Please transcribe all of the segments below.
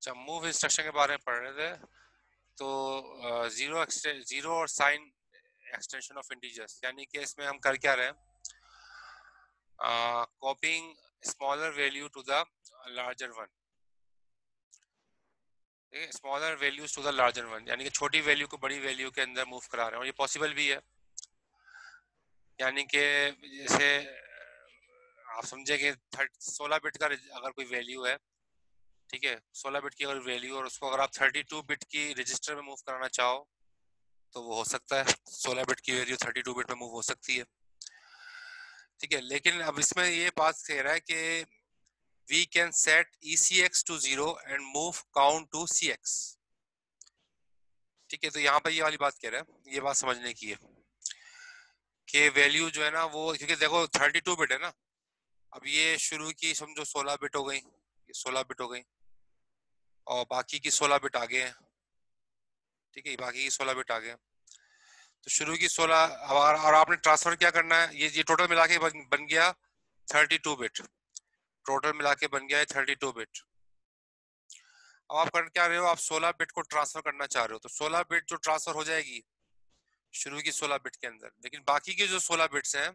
जब move instruction के बारे में पढ़ रहे थे तो जीरो और साइन एक्सटेंशन ऑफ इंटीजर्स, यानी कि इसमें हम कर क्या रहे हैं, copying smaller value to the larger one, smaller values to the larger one, यानी कि छोटी वैल्यू को बड़ी वैल्यू के अंदर मूव करा रहे हैं, और ये पॉसिबल भी है। यानी कि जैसे आप समझे कि 16 बिट का अगर कोई वैल्यू है, ठीक है, 16 बिट की अगर वैल्यू, और उसको अगर आप 32 बिट की रजिस्टर में मूव कराना चाहो तो वो हो सकता है, 16 बिट की वैल्यू 32 बिट में मूव हो सकती है, ठीक है। लेकिन अब इसमें ये बात कह रहा है कि we can set ECX to 0 and move count to CX, ठीक है। तो यहाँ पर ये वाली बात कह रहा है, ये बात समझने की है कि वैल्यू जो है ना वो, क्योंकि देखो 32 बिट है ना, अब ये शुरू की समझो 16 बिट हो गई, ये 16 बिट हो गई, और बाकी की 16 बिट आगे हैं, ठीक है, बाकी की 16 बिट आगे हैं। तो शुरू की 16 और आपने ट्रांसफर क्या करना है, ये टोटल मिला के बन गया 32 बिट, टोटल मिला के बन गया है 32 बिट। अब आप कर क्या रहे हो, आप 16 बिट को ट्रांसफर करना चाह रहे हो, तो 16 बिट जो ट्रांसफर हो जाएगी शुरू की 16 बिट के अंदर, लेकिन बाकी के जो 16 बिट्स हैं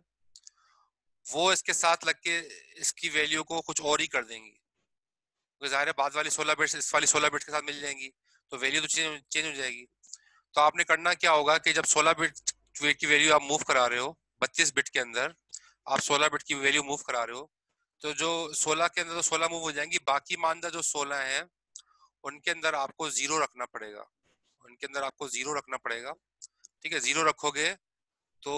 वो इसके साथ लग के इसकी वैल्यू को कुछ और ही कर देंगी, तो जाहिर है बाद वाली 16 बिट्स इस वाली 16 बिट के साथ मिल जाएंगी, तो वैल्यू तो चेंज हो जाएगी। तो आपने करना क्या होगा कि जब 16 बिट की वैल्यू आप मूव करा रहे हो 32 बिट के अंदर, आप 16 बिट की वैल्यू मूव करा रहे हो, तो जो 16 के अंदर तो 16 मूव हो जाएंगी, बाकी मानदा जो 16 है उनके अंदर आपको जीरो रखना पड़ेगा, उनके अंदर आपको जीरो रखना पड़ेगा, ठीक है। जीरो रखोगे तो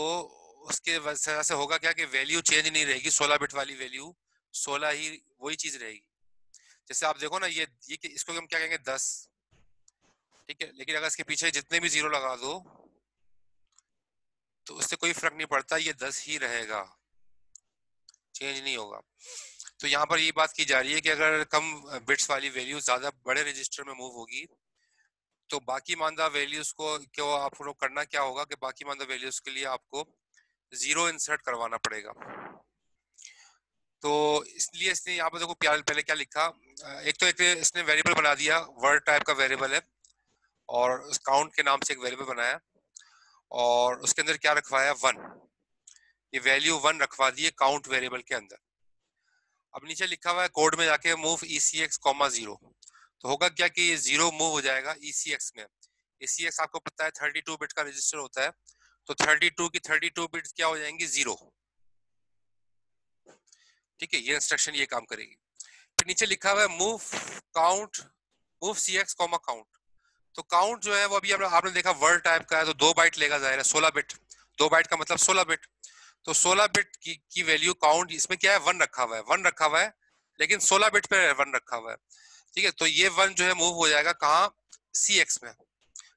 उसके वजह से होगा क्या कि वैल्यू चेंज नहीं रहेगी, 16 बिट वाली वैल्यू 16 ही वही चीज रहेगी। जैसे आप देखो ना, ये इसको हम क्या कहेंगे 10, ठीक है, लेकिन अगर इसके पीछे जितने भी जीरो लगा दो तो उससे कोई फर्क नहीं पड़ता, ये 10 ही रहेगा, चेंज नहीं होगा। तो यहाँ पर ये बात की जा रही है कि अगर कम बिट्स वाली वैल्यू ज्यादा बड़े रजिस्टर में मूव होगी तो बाकी मानदा वैल्यूज को क्यों आप लोग करना क्या होगा कि बाकी मानदा वैल्यूज के लिए आपको जीरो इंसर्ट करवाना पड़ेगा। तो इसलिए इसने यहाँ पर देखो पहले क्या लिखा, एक इसने वेरिएबल बना दिया, वर्ड टाइप का वेरिएबल है, और काउंट के नाम से एक वेरिएबल बनाया, और उसके अंदर क्या रखवाया 1, ये वैल्यू 1 रखवा दिए काउंट वेरिएबल के अंदर। अब नीचे लिखा हुआ है कोड में जाके मूव ECX, 0, तो होगा क्या कि ये 0 मूव हो जाएगा ECX में। ECX आपको पता है 32 बिट का रजिस्टर होता है, तो 32 की 32 बिट्स क्या हो जाएंगी 0, ठीक है, ये इंस्ट्रक्शन ये काम करेगी। फिर नीचे लिखा हुआ है move count, move CX, count, तो काउंट जो है वो अभी आपने देखा वर्ड टाइप का है, तो 2 बाइट लेगा, जाहिर है 16 बिट, 2 बाइट का मतलब 16 बिट, तो 16 बिट की वैल्यू काउंट, इसमें क्या है 1 रखा हुआ है, 1 रखा हुआ है, लेकिन 16 बिट पे 1 रखा हुआ है, ठीक है। तो ये 1 जो है मूव हो जाएगा कहाँ, CX में।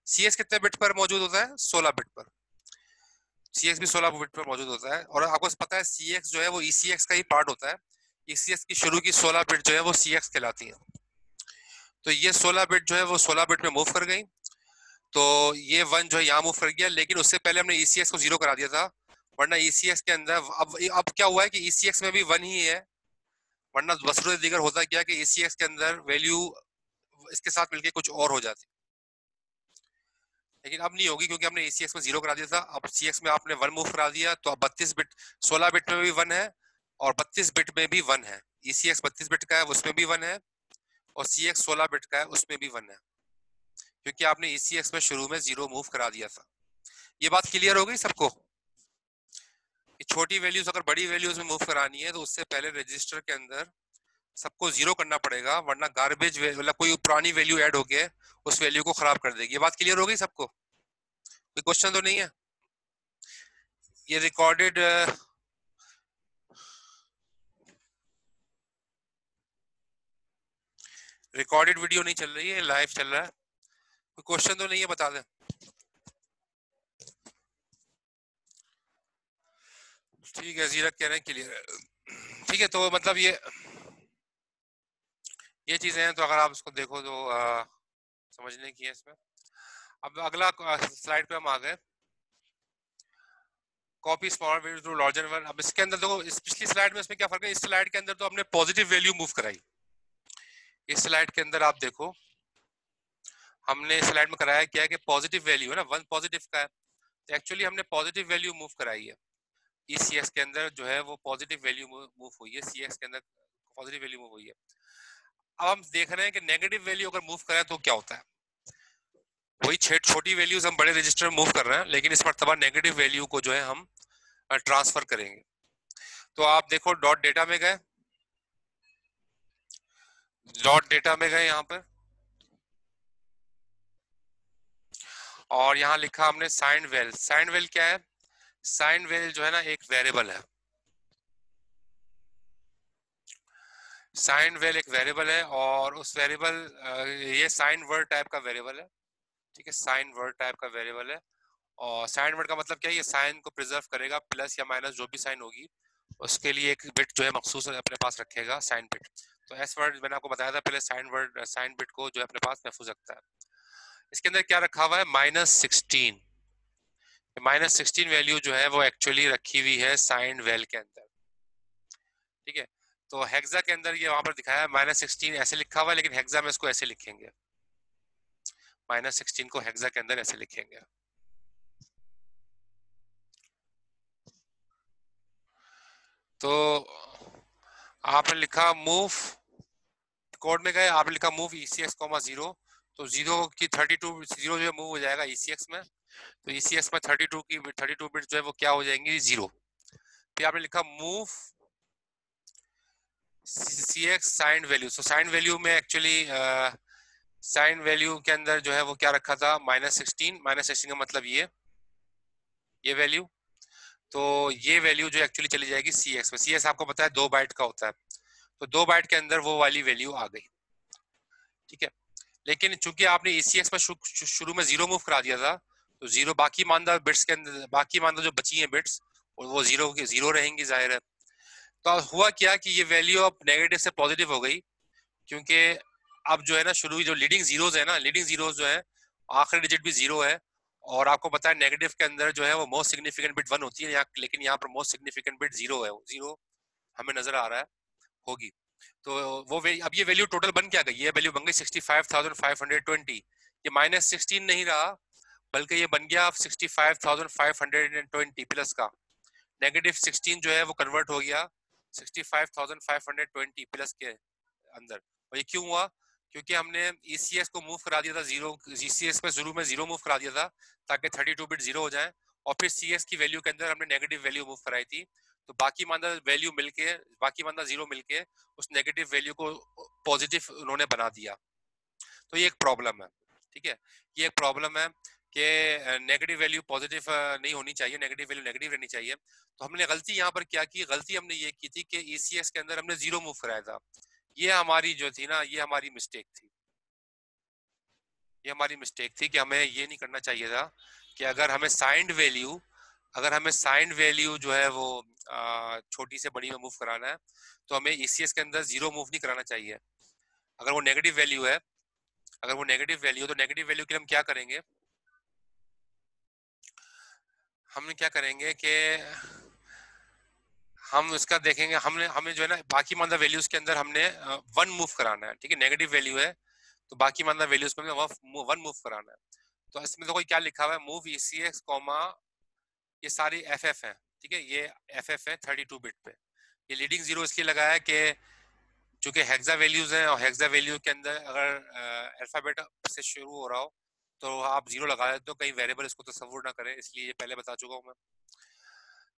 CX कितने बिट पर मौजूद होता है, 16 बिट पर, CX भी 16 बिट पर मौजूद होता है, और आपको पता है CX जो है वो ECX का ही पार्ट होता है, ECX की शुरू की 16 बिट जो है वो CX कहलाती है। तो ये 16 बिट जो है वो 16 बिट में मूव कर गई, तो ये 1 जो है यहाँ मूव कर गया, लेकिन उससे पहले हमने ECX को 0 करा दिया था, वरना ECX के अंदर अब क्या हुआ है कि ECX में भी 1 ही है, वरना बसरूर दीगर होता क्या कि ECX के अंदर वैल्यू इसके साथ मिलके कुछ और हो जाती, लेकिन अब नहीं होगी क्योंकि हमने ECX में 0 करा दिया था, अब CX में आपने 1 मूव करा दिया, तो अब 32 बिट, 16 बिट में भी 1 है और 32 बिट में भी 1 है, ECX 32 बिट का है उसमें भी 1 है, और CX 16 बिट का है उसमें भी 1 है, क्योंकि आपने ECX में शुरू में 0 मूव करा दिया था। ये बात क्लियर हो गई सबको कि छोटी वैल्यूज अगर बड़ी वैल्यूज में मूव करानी है तो उससे पहले रजिस्टर के अंदर सबको 0 करना पड़ेगा, वरना गार्बेज मतलब कोई पुरानी वैल्यू ऐड होके उस वैल्यू को खराब कर देगी। ये बात क्लियर हो गई सबको, कोई क्वेश्चन तो नहीं है। ये रिकॉर्डेड वीडियो नहीं चल रही है, लाइव चल रहा है, कोई क्वेश्चन तो नहीं है, बता दें। ठीक है, जीरक कह रहे हैं क्लियर है, ठीक है। तो मतलब ये चीजें हैं, तो अगर आप इसको देखो तो समझने की है इसमें। अब अगला स्लाइड पे हम आ गए, copy small value to larger one. अब इसके अंदर देखो, इस पिछली स्लाइड में इसमें क्या फर्क है, इस स्लाइड के अंदर तो हमने पॉजिटिव वैल्यू मूव कराई, इस स्लाइड के अंदर आप देखो हमने स्लाइड में कराया क्या है कि पॉजिटिव वैल्यू है ना, 1 पॉजिटिव का है, तो एक्चुअली हमने पॉजिटिव वैल्यू मूव कराई है ECX के अंदर, जो है वो पॉजिटिव वैल्यू मूव हुई है CX के अंदर, पॉजिटिव वैल्यू मूव हुई है। अब हम देख रहे हैं कि नेगेटिव वैल्यू अगर मूव करें तो क्या होता है। वही छोटी वैल्यूज हम बड़े रजिस्टर में मूव कर रहे हैं, लेकिन इस मरतबा नेगेटिव वैल्यू को जो है हम ट्रांसफर करेंगे। तो आप देखो डॉट डेटा में गए, डॉट डेटा में गए यहाँ पर, और यहाँ लिखा हमने साइन वेल। साइन वेल क्या है? साइन वेल जो है ना एक वेरिएबल है। साइन वेल एक वेरिएबल है, और उस वेरिएबल, ये साइन वर्ड टाइप का वेरिएबल है, ठीक है, साइन वर्ड टाइप का वेरिएबल है। और साइन वर्ड का मतलब क्या है? ये साइन को प्रिजर्व करेगा, प्लस या माइनस जो भी साइन होगी उसके लिए एक बिट जो है मखसूस अपने पास रखेगा, साइन बिट। तो एस वर्ड मैंने आपको बताया था पहले, साइन वर्ड साइन बिट को जो है अपने पास महफूज रखता है। इसके अंदर क्या रखा हुआ है? -16। -16 वैल्यू जो है वो एक्चुअली रखी हुई है साइन वेल के अंदर, ठीक है। तो हेक्सा के अंदर ये वहां पर दिखाया है -16 ऐसे लिखा हुआ है, लेकिन हेक्सा में इसको ऐसे लिखेंगे, -16 को हेक्सा के अंदर ऐसे लिखेंगे। तो आपने लिखा मूव, कोड में गए, आपने लिखा मूव ECX, 0, तो 0 की 32 0 जो है मूव हो जाएगा ECX में, तो ECX में 32 बिट जो है वो क्या हो जाएंगी? 0। फिर आपने लिखा मूव CX साइन वैल्यू, तो साइन वैल्यू में एक्चुअली साइन वैल्यू के अंदर जो है वो क्या रखा था? -16। -16 का मतलब ये वैल्यू, तो ये वैल्यू जो एक्चुअली चली जाएगी CX में। CS आपको पता है 2 बाइट का होता है, तो 2 बाइट के अंदर वो वाली वैल्यू आ गई, ठीक है। लेकिन चूंकि आपने ECX में शुरू में 0 मूव करा दिया था, तो 0 बाकी मानदा बिट्स के अंदर, बाकी मानदा जो बची हैं बिट्स, वो 0 के 0 रहेंगी, जाहिर है। तो अब हुआ क्या कि ये वैल्यू अब नेगेटिव से पॉजिटिव हो गई, क्योंकि अब जो है ना शुरू जो लीडिंग जीरोज है ना, लीडिंग जीरोज जो है आखिरी डिजिट भी 0 है, और आपको पता है नेगेटिव के अंदर जो है वो मोस्ट सिग्निफिकेंट बिट 1 होती है यहाँ, लेकिन यहाँ पर मोस्ट सिग्निफिकेंट बिट 0 है, 0 हमें नजर आ रहा है होगी। तो वो अब ये वैल्यू टोटल बन क्या गई? ये वैल्यू बन गई 65,520। ये -16 नहीं रहा, बल्कि ये बन गया 65,520 प्लस का -16 जो है वो कन्वर्ट हो गया 65,520 प्लस के अंदर। और ये क्यों हुआ? क्योंकि हमने ECS को मूव करा दिया था 0, ECS में शुरू में 0 मूव करा दिया था ताकि 32 बिट 0 हो जाए, और फिर CS की वैल्यू के अंदर हमने नेगेटिव वैल्यू मूव कराई थी, तो बाकी मानदा वैल्यू मिलके, बाकी मानदा 0 मिलके उस नेगेटिव वैल्यू को पॉजिटिव उन्होंने बना दिया। तो ये एक प्रॉब्लम है, ठीक है, ये एक प्रॉब्लम है कि नेगेटिव वैल्यू पॉजिटिव नहीं होनी चाहिए, नेगेटिव वैल्यू नेगेटिव रहनी चाहिए। तो हमने गलती यहाँ पर क्या की? गलती हमने ये की थी कि ECS के अंदर हमने 0 मूव कराया था। ये हमारी जो थी ना, ये हमारी मिस्टेक थी, ये हमारी मिस्टेक थी कि हमें ये नहीं करना चाहिए था कि अगर हमें साइंड वैल्यू जो है वो छोटी से बड़ी में मूव कराना है, तो हमें ECS के अंदर 0 मूव नहीं कराना चाहिए। अगर वो नेगेटिव वैल्यू है, अगर वो नेगेटिव वैल्यू है, तो नेगेटिव वैल्यू के लिए हम क्या करेंगे? हमने क्या करेंगे कि हम इसका देखेंगे, हमने हमें जो है ना बाकी मानदा वैल्यूज के अंदर हमने 1 मूव कराना है, ठीक है, नेगेटिव वैल्यू है तो बाकी मानदा वैल्यूज को हमने 1 मूव कराना है। तो इसमें देखो क्या लिखा हुआ है, मूव ECX कॉमा, ये सारी FF है, ठीक है, ये FF है 32 बिट पे। ये लीडिंग जीरो इसलिए लगाया है कि चूंकि हेक्सा वैल्यूज हैं, और हेक्सा वैल्यू के अंदर अगर अल्फाबेट से शुरू हो रहा हो तो आप 0 लगा देते हो, कहीं वेरिएबल इसको तस्वुर ना करें, इसलिए ये पहले बता चुका हूँ मैं।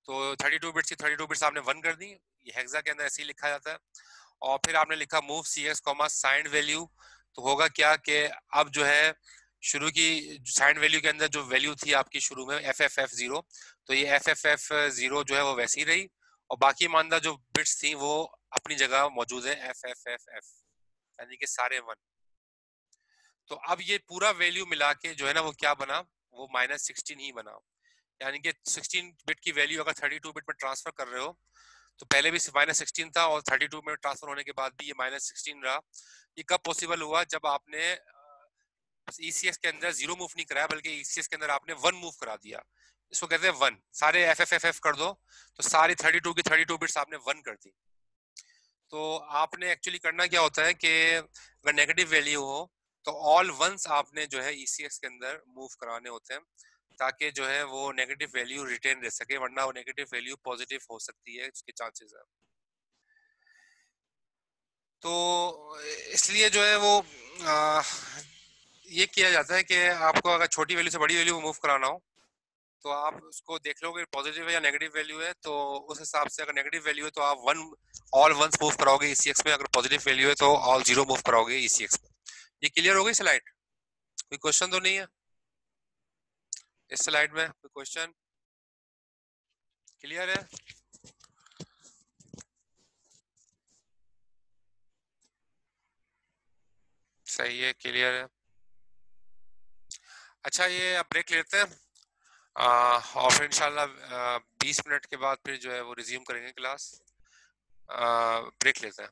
तो 32 बिट्स की 32 बिट्स आपने 1 कर दी, ये हेक्सा के अंदर ऐसे ही लिखा जाता है। और फिर आपने लिखा move CS comma signed value, तो होगा क्या कि अब जो है शुरू की साइंड वैल्यू के अंदर जो वैल्यू थी आपकी शुरू में FFF0, तो ये FFF0 जो है वो वैसी रही, और बाकी मानदा जो बिट्स थी वो अपनी जगह मौजूद है FFFF, यानी कि सारे 1। तो अब ये पूरा वैल्यू मिला के जो है ना वो क्या बना? वो -16 ही बना, यानी कि 16 बिट की वैल्यू अगर 32 बिट में ट्रांसफर कर रहे हो, तो पहले भी -16 था और 32 में ट्रांसफर होने के बाद भी ये -16 रहा। ये कब पॉसिबल हुआ? जब आपने ECS के अंदर 0 मूव नहीं कराया, बल्कि ECS के अंदर आपने 1 मूव करा दिया। इसको कहते हैं 1। सारे FFFF कर दो, तो सारी 32 की 32 बिट्स आपने 1 कर दी। तो आपने एक्चुअली करना क्या होता है कि अगर नेगेटिव वैल्यू हो, तो 0 मूव कराना है, ठीक है, नेगेटिव वैल्यू हो, तो 0 मूव कराना है। तो आपने एक्चुअली करना क्या होता है कि अगर नेगेटिव वैल्यू हो, अगर हमें साइंड वैल्यू, अगर हमें साइंड वैल्यू जो है वो छोटी से बड़ी में मूव कराना है, तो हमें ECS के अंदर 0 मूव नहीं कराना चाहिए। अगर वो नेगेटिव वैल्यू है, अगर वो नेगेटिव वैल्यू हो, तो ऑल वंस आपने जो है ECX के अंदर मूव कराने होते हैं ताकि जो है वो नेगेटिव वैल्यू रिटेन रह सके, वरना वो नेगेटिव वैल्यू पॉजिटिव हो सकती है, उसके चांसेस है। तो इसलिए जो है वो ये किया जाता है कि आपको अगर छोटी वैल्यू से बड़ी वैल्यू मूव कराना हो तो आप उसको देख लोगे पॉजिटिव है या नेगेटिव वैल्यू है, तो उस हिसाब से अगर नेगेटिव वैल्यू है तो आप वन ऑल वंस मूव कराओगे ECX में, अगर पॉजिटिव वैल्यू है तो ऑल जीरो मूव कराओगे ECX में। ये क्लियर हो गई स्लाइड? कोई क्वेश्चन तो नहीं है इस स्लाइड में? कोई क्वेश्चन? क्लियर है? सही है, क्लियर है। अच्छा, ये अब ब्रेक लेते हैं और फिर इंशाल्लाह 20 मिनट के बाद फिर जो है वो रिज्यूम करेंगे क्लास। ब्रेक लेते हैं।